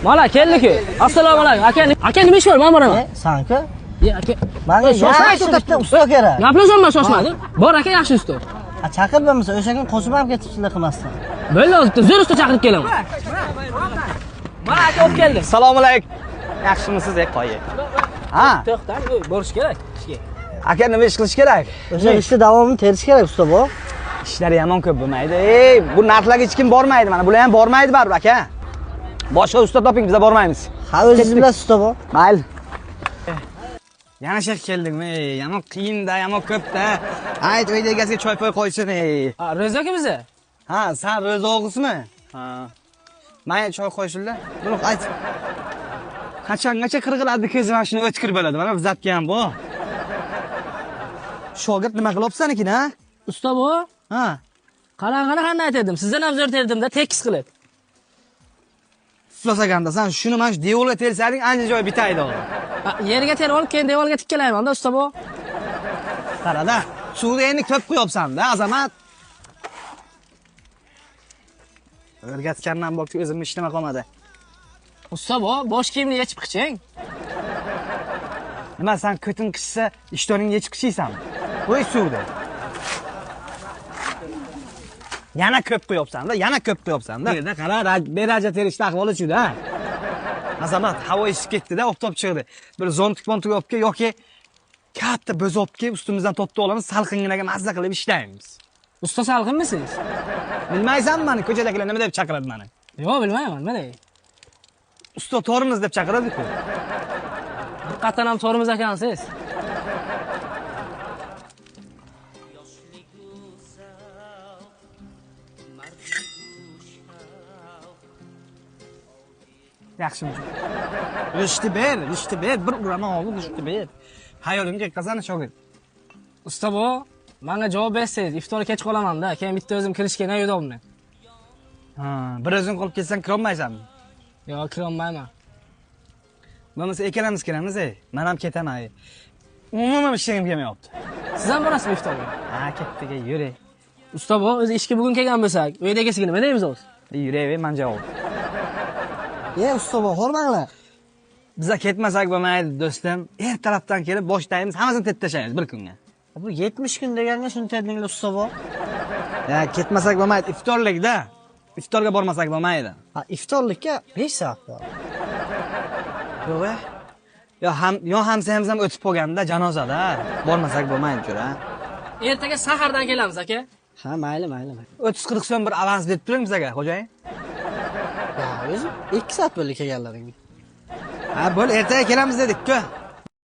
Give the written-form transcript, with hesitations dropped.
Mana keldi-ku. Assalomu alaykum. Aka nima ish bor? Men boraman. Sanki? Aka. Menga yaxshi bitta usta kerak. Gaplashmayman, shoshmadim. Bor aka, yaxshi usta. Chaqirganmisiz? O'sha kun qo'shib ham ketibsizlar qilmasdan. Bo'ldi, zo'r usta chaqirib kelaman. Mana aka olib keldi. Assalomu alaykum. Yaxshimisiz, qo'yi? Ha, To'xtang, borish kerak ishga. aka nima ish qilish kerak? O'sha ishni davomini terish kerak usta bu. Ishlari yomon ko'p bo'lmaydi. Bu narxlarga hech kim bormaydi. Mana bular ham bormaydi baribir aka. Boshqa usta toping, biz bormaymiz. Ha, o'zingiz bilasiz usta bu. Mayli. Yana shak keldingmi? Yomon qiyin-da, yomon ko'p-da. Ayt, uyda egasiga choy poy qo'ysin. Ha, Ro'zaki biza? Ha, sen Ro'za o'g'isizmi? Ha. Menga choy qo'ysinlar. Buni ayt. Qachongacha qirg'iladi ko'zim mana shuni o'tkir bo'ladi. Mana bizatga ham bu. Shogird nima qilyapsan ekan, ha? Usta bu? Ha. Qanday aytdim? Sizdan ham zo'r terdim-da, tekis qilib. Uflasaganda sen shuni mana shu devorga tersading, ancha joy bitaydi hozir. Yerga terib olib, keyin devorga tikkalayman-da usta bu. Qarada, suvni endi ko'p qo'yapsan-da, azamat. O'rgatgandan bokchi o'zimni ishlama qolmadi. Usta bu, bosh kiyimni yechib qiching. Nima sen ko'tin qishsa, ishtoningni yechib qishiysanmi? Qo'y suvda. Yana ko'p qo'yapsan-da, yana ko'p qo'yapsan-da. Yerda qara, beraja terishda ahvoli shu-da. Azamat, havo isib ketdi-da, oftob chiqdi. Bir zontik-montik olib kel yoki katta bo'z olib kel, ustimizdan topib olamiz, salqinginaga mazza qilib ishlaymiz. Usta salqinmisiz? Bilmaysanmi meni ko'chadagilar nima deb chaqiradi meni? Yo'q, bilmayman, nima deydi? Usta torimiz deb chaqiradi-ku. Haqiqatan ham torimiz ekansiz. Yaxshimi? Rishti ber, bir urama olib rishti ber. Hayolimga qazani shogird. Usta bu, menga javob bersangiz, iftorga kech qolaman-da, keyin bitta o'zim kirishga ne yo'dobni. Ha, bir o'zing qolib ketsang kirolmaysanmi? Yo'q, kirolmayman. Bo'lmasa ikkalamiz kiramiz, men ham ketaman. Umuman ishim kelmayapti. Siz ham borasizmi iftorga? Ha, ketdiga yuring. Usta bu, o'zi ishga bugun kelgan bo'lsak, uyda egasiga nima deymiz o'zi? Yuraver, men javob. Usta bu, hormanglar. Biza ketmasak bo'lmaydi, do'stim. Tarafdan kelib boshlaymiz, hammasini tetib tashlaymiz bir kunga. Bu 70 kun deganga shuni terdinglar usta bu. Ya, ketmasak bo'lmaydi, iftorlikda. Iftorga bormasak bo'lmaydi. Ha, iftorlikka 5 soat bor. Yo'q. Yo hamsamiz ham o'tib qolganda janozada. Bormasak bo'lmaydi, jo'ra. Ertaga sahardan kelamiz, aka. Ha, mayli. 30-40 so'm bir avans berib turing bizaga, xo'jayin. Ya, o'zi 2 soat bo'ldi kelganlaring. Ha, bo'l, ertaga kelamiz dedik-ku.